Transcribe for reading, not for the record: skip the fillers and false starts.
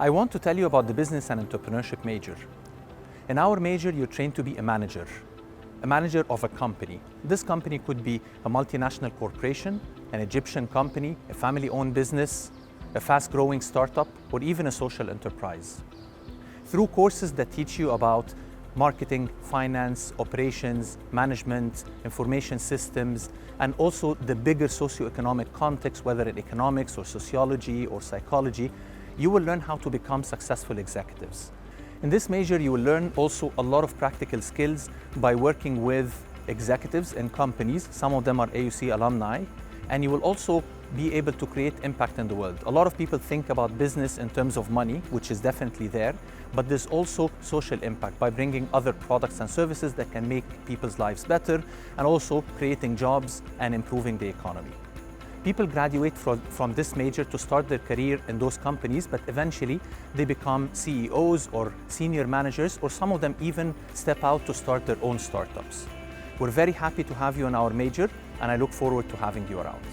I want to tell you about the business and entrepreneurship major. In our major, you're trained to be a manager of a company. This company could be a multinational corporation, an Egyptian company, a family-owned business, a fast-growing startup, or even a social enterprise. Through courses that teach you about marketing, finance, operations, management, information systems, and also the bigger socioeconomic context, whether in economics or sociology or psychology, you will learn how to become successful executives. In this major, you will learn also a lot of practical skills by working with executives in companies. Some of them are AUC alumni, and you will also be able to create impact in the world. A lot of people think about business in terms of money, which is definitely there, but there's also social impact by bringing other products and services that can make people's lives better, and also creating jobs and improving the economy. People graduate from this major to start their career in those companies, but eventually they become CEOs or senior managers, or some of them even step out to start their own startups. We're very happy to have you in our major, and I look forward to having you around.